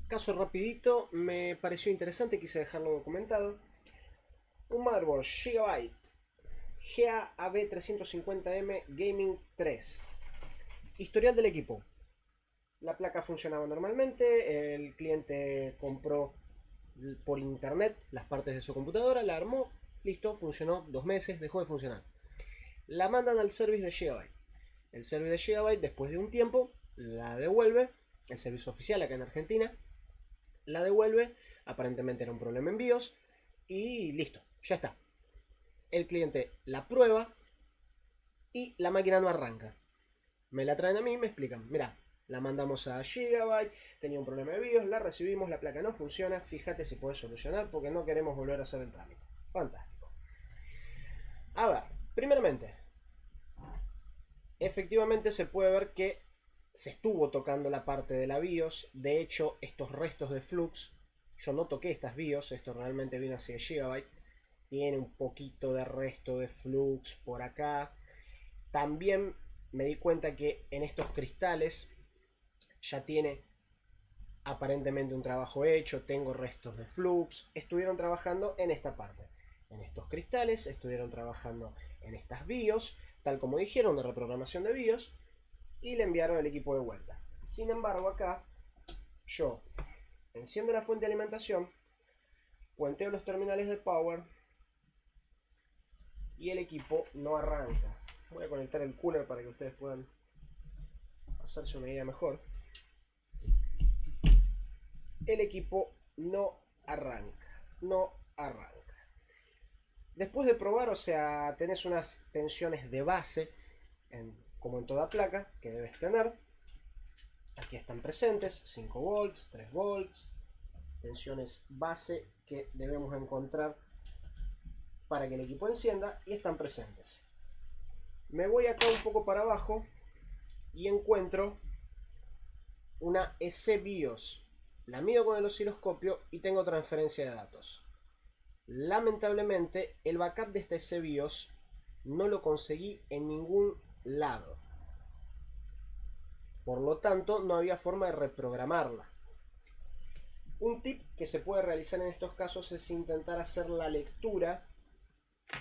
Caso rapidito, me pareció interesante, quise dejarlo documentado. Un motherboard Gigabyte GAB350M Gaming 3. Historial del equipo. La placa funcionaba normalmente, el cliente compró por internet las partes de su computadora, la armó, listo, funcionó 2 meses, dejó de funcionar. La mandan al service de Gigabyte. El service de Gigabyte, después de un tiempo, la devuelve, el servicio oficial acá en Argentina, la devuelve, aparentemente era un problema en BIOS, y listo, ya está. El cliente la prueba y la máquina no arranca. Me la traen a mí y me explican, mira, la mandamos a Gigabyte, tenía un problema de BIOS, la recibimos, la placa no funciona, fíjate si puedes solucionar porque no queremos volver a hacer el trámite. Fantástico. A ver, primeramente, efectivamente se puede ver que se estuvo tocando la parte de la BIOS. De hecho, estos restos de flux, yo no toqué estas BIOS, esto realmente vino así de Gigabyte. Tiene un poquito de resto de flux por acá. También me di cuenta que en estos cristales ya tiene aparentemente un trabajo hecho, tengo restos de flux. Estuvieron trabajando en esta parte, en estos cristales, estuvieron trabajando en estas BIOS, tal como dijeron, de reprogramación de BIOS, y le enviaron el equipo de vuelta. Sin embargo, acá yo enciendo la fuente de alimentación, puenteo los terminales de power y el equipo no arranca. Voy a conectar el cooler para que ustedes puedan hacerse una idea mejor. El equipo no arranca, no arranca. Después de probar, o sea, tenés unas tensiones de base, como en toda placa, que debes tener. Aquí están presentes, 5 volts, 3 volts, tensiones base que debemos encontrar para que el equipo encienda y están presentes. Me voy acá un poco para abajo y encuentro una SBIOS. La mido con el osciloscopio y tengo transferencia de datos. Lamentablemente, el backup de esta SBIOS no lo conseguí en ningún lado. Por lo tanto, no había forma de reprogramarla. Un tip que se puede realizar en estos casos es intentar hacer la lectura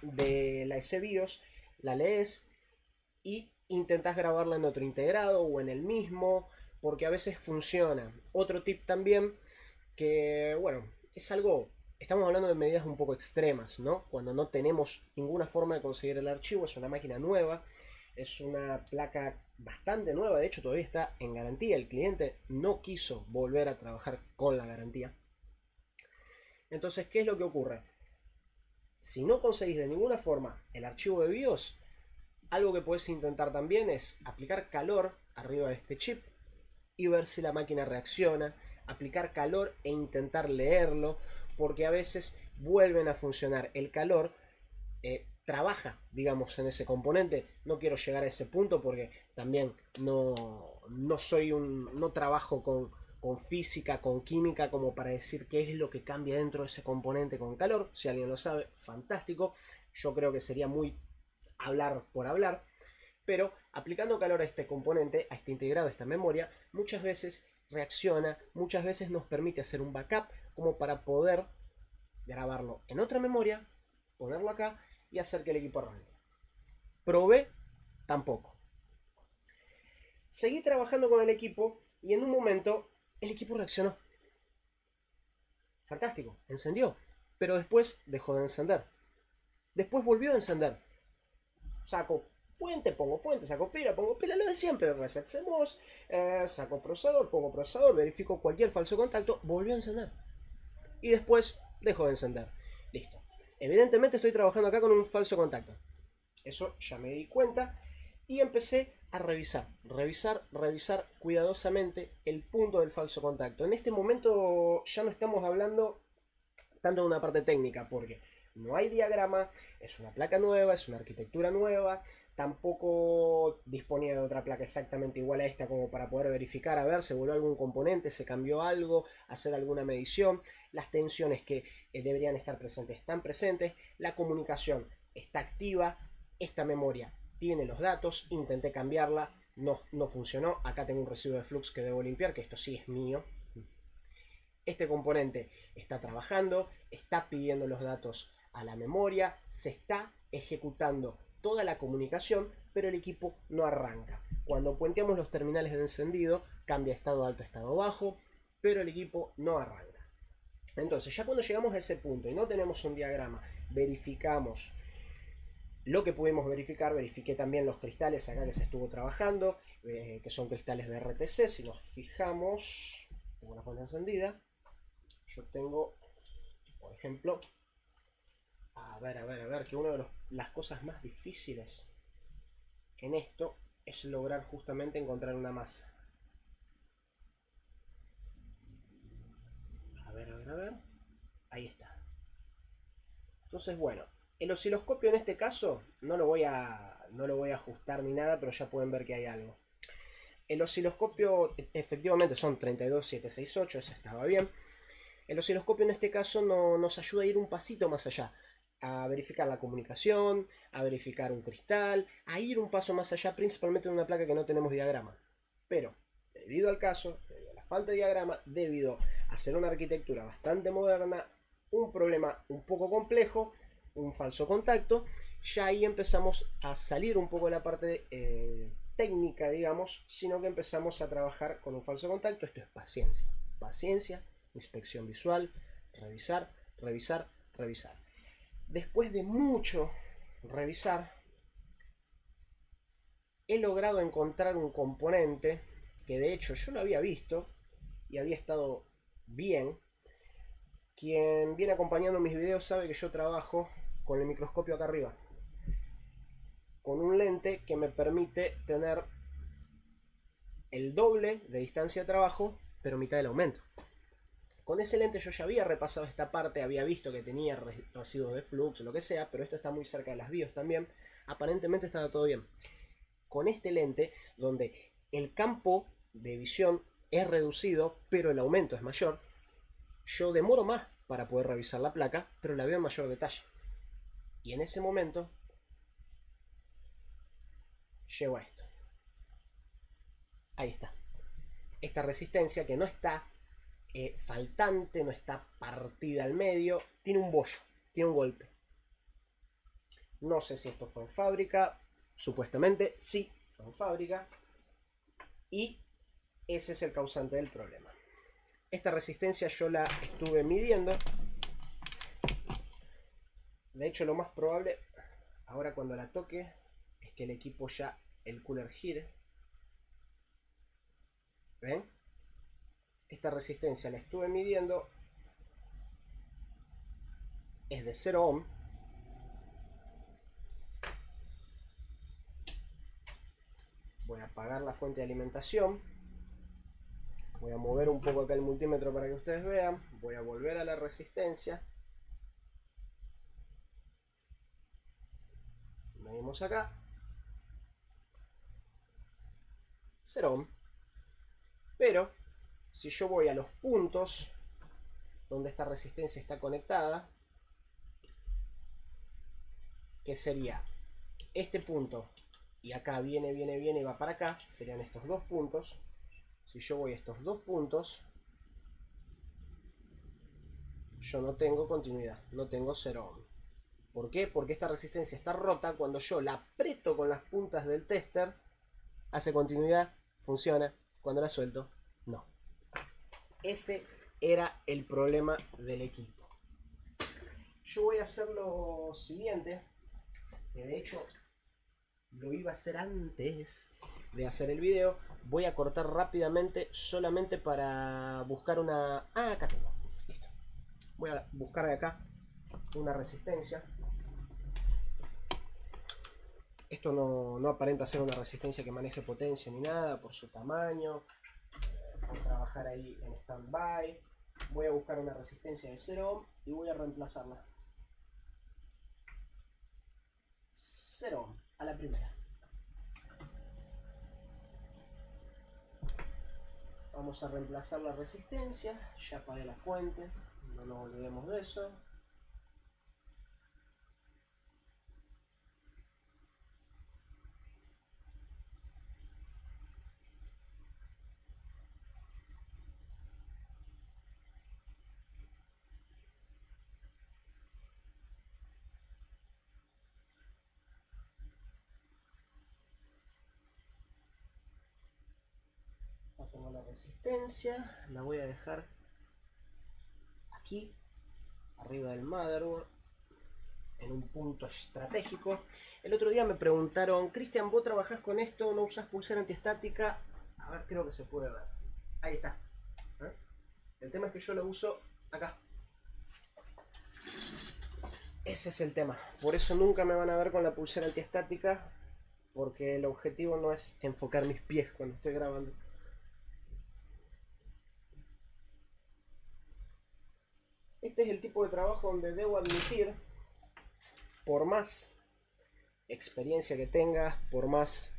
de la SBIOS, la lees y intentas grabarla en otro integrado o en el mismo, porque a veces funciona. Otro tip también, que bueno, es algo, estamos hablando de medidas un poco extremas, ¿no? Cuando no tenemos ninguna forma de conseguir el archivo, es una máquina nueva, es una placa bastante nueva, de hecho todavía está en garantía, el cliente no quiso volver a trabajar con la garantía. Entonces, ¿qué es lo que ocurre? Si no conseguís de ninguna forma el archivo de BIOS, algo que puedes intentar también es aplicar calor arriba de este chip y ver si la máquina reacciona, aplicar calor e intentar leerlo, porque a veces vuelven a funcionar. El calor trabaja, digamos, en ese componente. No quiero llegar a ese punto porque también no trabajo con física, con química, como para decir qué es lo que cambia dentro de ese componente con calor. Si alguien lo sabe, fantástico. Yo creo que sería muy hablar por hablar, pero aplicando calor a este componente, a este integrado, a esta memoria, muchas veces reacciona, muchas veces nos permite hacer un backup como para poder grabarlo en otra memoria, ponerlo acá y hacer que el equipo arranque. Probé, tampoco. Seguí trabajando con el equipo y en un momento el equipo reaccionó. Fantástico, encendió, pero después dejó de encender. Después volvió a encender. Saco fuente, pongo fuente, saco pila, pongo pila, lo de siempre, reset CMOS, saco procesador, pongo procesador, verifico cualquier falso contacto, volvió a encender. Y después dejó de encender. Listo. Evidentemente estoy trabajando acá con un falso contacto. Eso ya me di cuenta y empecé a revisar cuidadosamente el punto del falso contacto. En este momento ya no estamos hablando tanto de una parte técnica, porque no hay diagrama, es una placa nueva, es una arquitectura nueva, tampoco disponía de otra placa exactamente igual a esta como para poder verificar, a ver, se volvió algún componente, se cambió algo, hacer alguna medición, las tensiones que deberían estar presentes están presentes, la comunicación está activa, esta memoria tiene los datos, intenté cambiarla, no funcionó, acá tengo un residuo de flux que debo limpiar, que esto sí es mío. Este componente está trabajando, está pidiendo los datos a la memoria, se está ejecutando toda la comunicación, pero el equipo no arranca. Cuando puenteamos los terminales de encendido, cambia estado alto a estado bajo, pero el equipo no arranca. Entonces, ya cuando llegamos a ese punto y no tenemos un diagrama, verificamos lo que pudimos verificar. Verifiqué también los cristales acá que se estuvo trabajando, que son cristales de RTC. Si nos fijamos, tengo una fuente encendida. Yo tengo, por ejemplo, a ver, que una de las cosas más difíciles en esto es lograr justamente encontrar una masa. A ver. Ahí está. Entonces, bueno, el osciloscopio en este caso no lo voy a ajustar ni nada, pero ya pueden ver que hay algo. El osciloscopio efectivamente son 32768, eso estaba bien. El osciloscopio en este caso nos ayuda a ir un pasito más allá, a verificar la comunicación, a verificar un cristal, a ir un paso más allá, principalmente en una placa que no tenemos diagrama. Pero, debido al caso, debido a la falta de diagrama, debido a ser una arquitectura bastante moderna, un problema un poco complejo, un falso contacto, ya ahí empezamos a salir un poco de la parte técnica, digamos, sino que empezamos a trabajar con un falso contacto. Esto es paciencia, paciencia, inspección visual, revisar. Después de mucho revisar, he logrado encontrar un componente que de hecho yo lo había visto y había estado bien. Quien viene acompañando mis videos sabe que yo trabajo con el microscopio acá arriba, con un lente que me permite tener el doble de distancia de trabajo, pero mitad del aumento. Con ese lente yo ya había repasado esta parte, había visto que tenía residuos de flux o lo que sea, pero esto está muy cerca de las BIOS también. Aparentemente estaba todo bien. Con este lente, donde el campo de visión es reducido, pero el aumento es mayor, yo demoro más para poder revisar la placa, pero la veo en mayor detalle. Y en ese momento llego a esto. Ahí está. Esta resistencia que no está faltante, no está partida al medio, tiene un bollo, tiene un golpe. No sé si esto fue en fábrica, supuestamente sí, fue en fábrica. Y ese es el causante del problema. Esta resistencia yo la estuve midiendo. De hecho, lo más probable, ahora cuando la toque, es que el equipo ya, el cooler gire. ¿Ven? Esta resistencia la estuve midiendo. Es de 0 ohm. Voy a apagar la fuente de alimentación. Voy a mover un poco acá el multímetro para que ustedes vean. Voy a volver a la resistencia. Medimos acá. 0 ohm. Pero si yo voy a los puntos donde esta resistencia está conectada, que sería este punto, y acá viene y va para acá, serían estos dos puntos. Si yo voy a estos dos puntos, yo no tengo continuidad, no tengo 0 ohm. ¿Por qué? Porque esta resistencia está rota. Cuando yo la aprieto con las puntas del tester, hace continuidad, funciona. Cuando la suelto, no. Ese era el problema del equipo. Yo voy a hacer lo siguiente, que de hecho lo iba a hacer antes de hacer el video. Voy a cortar rápidamente solamente para buscar una... Ah, acá tengo. Listo. Voy a buscar de acá una resistencia. Esto no aparenta ser una resistencia que maneje potencia ni nada por su tamaño. Voy a trabajar ahí en stand-by. Voy a buscar una resistencia de 0 ohm y voy a reemplazarla. 0 ohm a la primera. Vamos a reemplazar la resistencia. Ya apagué la fuente, no nos olvidemos de eso. Acá tengo la resistencia, la voy a dejar aquí, arriba del motherboard, en un punto estratégico. El otro día me preguntaron, Cristian, ¿vos trabajás con esto? ¿No usás pulsera antiestática? A ver, creo que se puede ver. Ahí está. ¿Eh? El tema es que yo lo uso acá. Ese es el tema. Por eso nunca me van a ver con la pulsera antiestática, porque el objetivo no es enfocar mis pies cuando estoy grabando. Este es el tipo de trabajo donde debo admitir, por más experiencia que tengas, por más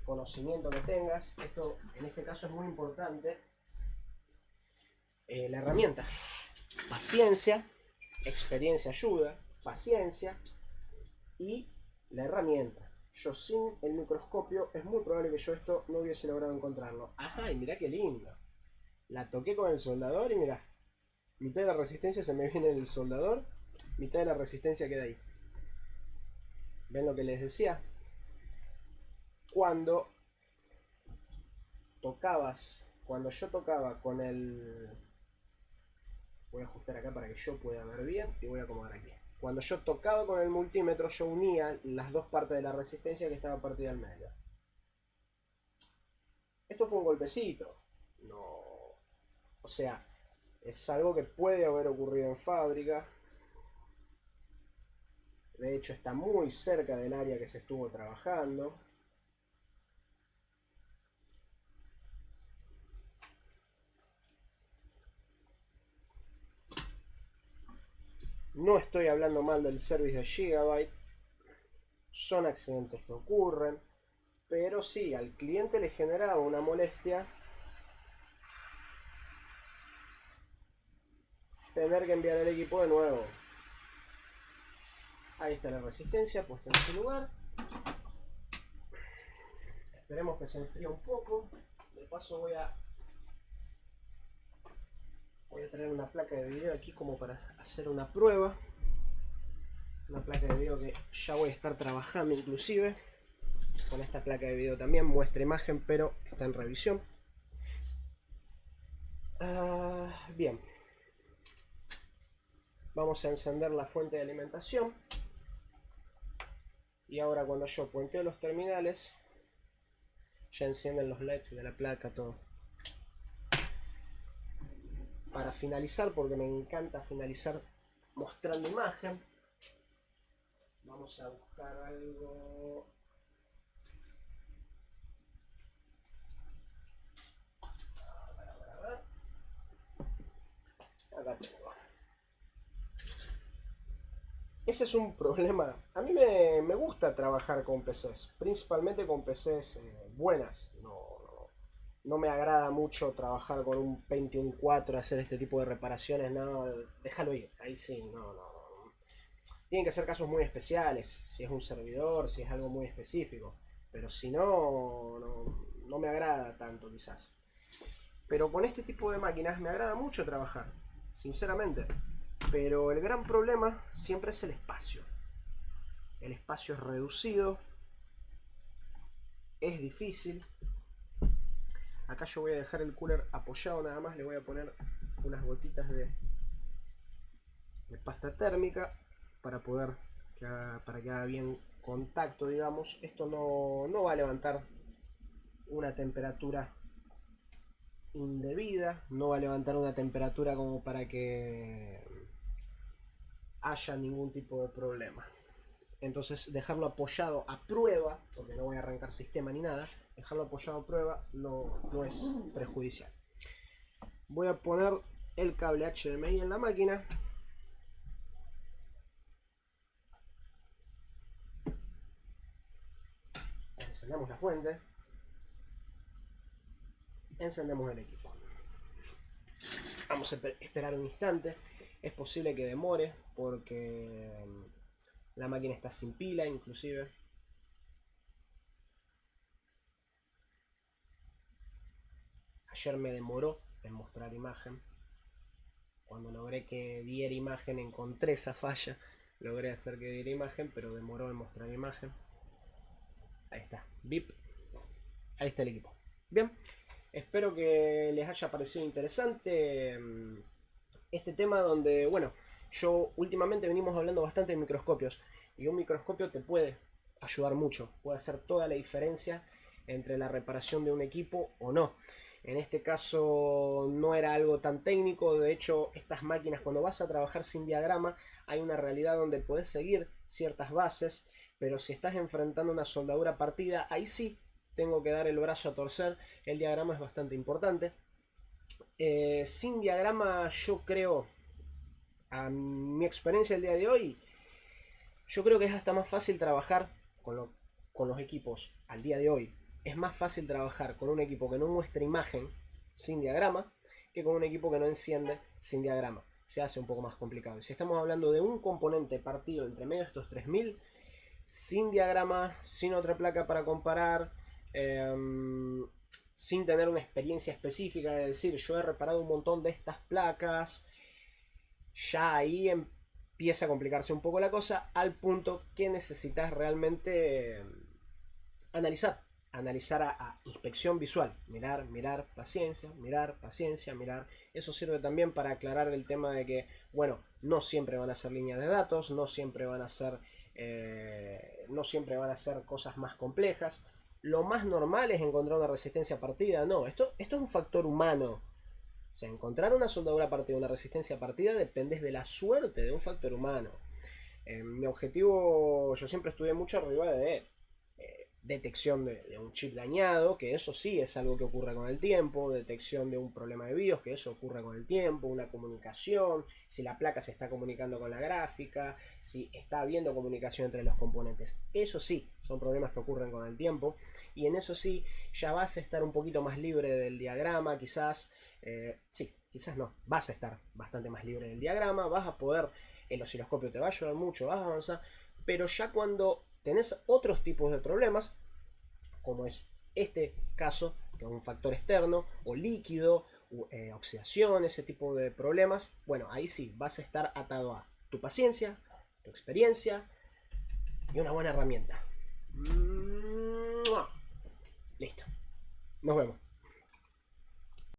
conocimiento que tengas, esto en este caso es muy importante, la herramienta. Paciencia, experiencia ayuda, paciencia y la herramienta. Yo sin el microscopio es muy probable que yo esto no hubiese logrado encontrarlo. Ajá, y mirá qué lindo. La toqué con el soldador y mirá, mitad de la resistencia se me viene en el soldador, mitad de la resistencia queda ahí. ¿Ven lo que les decía? Cuando yo tocaba con el... Voy a ajustar acá para que yo pueda ver bien y voy a acomodar aquí. Cuando yo tocaba con el multímetro, yo unía las dos partes de la resistencia que estaba partida al medio. Esto fue un golpecito. No. O sea, es algo que puede haber ocurrido en fábrica. De hecho, está muy cerca del área que se estuvo trabajando. No estoy hablando mal del service de Gigabyte. Son accidentes que ocurren. Pero sí, al cliente le generaba una molestia tener que enviar el equipo de nuevo. Ahí está la resistencia puesta en su lugar. Esperemos que se enfríe un poco. De paso voy a traer una placa de video aquí como para hacer una prueba. Una placa de video que ya voy a estar trabajando inclusive. Con esta placa de video también muestra imagen, pero está en revisión. Bien. Vamos a encender la fuente de alimentación. Y ahora cuando yo puenteo los terminales, ya encienden los LEDs de la placa, todo. Para finalizar, porque me encanta finalizar mostrando imagen, vamos a buscar algo. A ver. Acá tengo. Ese es un problema. A mí me gusta trabajar con PCs, principalmente con PCs buenas. No me agrada mucho trabajar con un Pentium 4, hacer este tipo de reparaciones. No, déjalo ir. Ahí sí, no. Tienen que ser casos muy especiales, si es un servidor, si es algo muy específico. Pero si no, no me agrada tanto quizás. Pero con este tipo de máquinas me agrada mucho trabajar, sinceramente. Pero el gran problema siempre es el espacio. El espacio es reducido, es difícil. Acá yo voy a dejar el cooler apoyado nada más, le voy a poner unas gotitas de pasta térmica para que haga bien contacto, digamos. Esto no va a levantar una temperatura indebida, no va a levantar una temperatura como para que haya ningún tipo de problema. Entonces dejarlo apoyado a prueba, porque no voy a arrancar sistema ni nada, dejarlo apoyado a prueba no es perjudicial. Voy a poner el cable HDMI en la máquina. Encendemos la fuente. Encendemos el equipo. Vamos a esperar un instante. Es posible que demore porque la máquina está sin pila inclusive. Ayer me demoró en mostrar imagen. Cuando logré que diera imagen encontré esa falla. Logré hacer que diera imagen, pero demoró en mostrar imagen. Ahí está. VIP. Ahí está el equipo. Bien. Espero que les haya parecido interesante este tema donde, bueno, yo últimamente venimos hablando bastante de microscopios y un microscopio te puede ayudar mucho, puede hacer toda la diferencia entre la reparación de un equipo o no. En este caso no era algo tan técnico, de hecho estas máquinas cuando vas a trabajar sin diagrama hay una realidad donde puedes seguir ciertas bases, pero si estás enfrentando una soldadura partida, ahí sí tengo que dar el brazo a torcer, el diagrama es bastante importante. Sin diagrama yo creo, a mi experiencia el día de hoy, yo creo que es hasta más fácil trabajar con los equipos al día de hoy. Es más fácil trabajar con un equipo que no muestra imagen sin diagrama que con un equipo que no enciende sin diagrama. Se hace un poco más complicado. Si estamos hablando de un componente partido entre medio de estos 3000, sin diagrama, sin otra placa para comparar, sin tener una experiencia específica, es decir, yo he reparado un montón de estas placas, ya ahí empieza a complicarse un poco la cosa, al punto que necesitas realmente analizar a inspección visual, mirar, paciencia, mirar. Eso sirve también para aclarar el tema de que, bueno, no siempre van a ser líneas de datos, no siempre van a ser cosas más complejas. Lo más normal es encontrar una resistencia partida. No, esto es un factor humano. O sea, encontrar una soldadura partida, una resistencia partida, depende de la suerte de un factor humano. Mi objetivo, yo siempre estudié mucho arriba de detección de un chip dañado, que eso sí es algo que ocurre con el tiempo, detección de un problema de BIOS, que eso ocurre con el tiempo, una comunicación, si la placa se está comunicando con la gráfica, si está habiendo comunicación entre los componentes. Eso sí, son problemas que ocurren con el tiempo, y en eso sí, ya vas a estar un poquito más libre del diagrama, quizás, sí, quizás no, vas a estar bastante más libre del diagrama, vas a poder, el osciloscopio te va a ayudar mucho, vas a avanzar, pero ya cuando tenés otros tipos de problemas, como es este caso, que es un factor externo, o líquido, oxidación, ese tipo de problemas, bueno, ahí sí vas a estar atado a tu paciencia, tu experiencia y una buena herramienta. Listo. Nos vemos.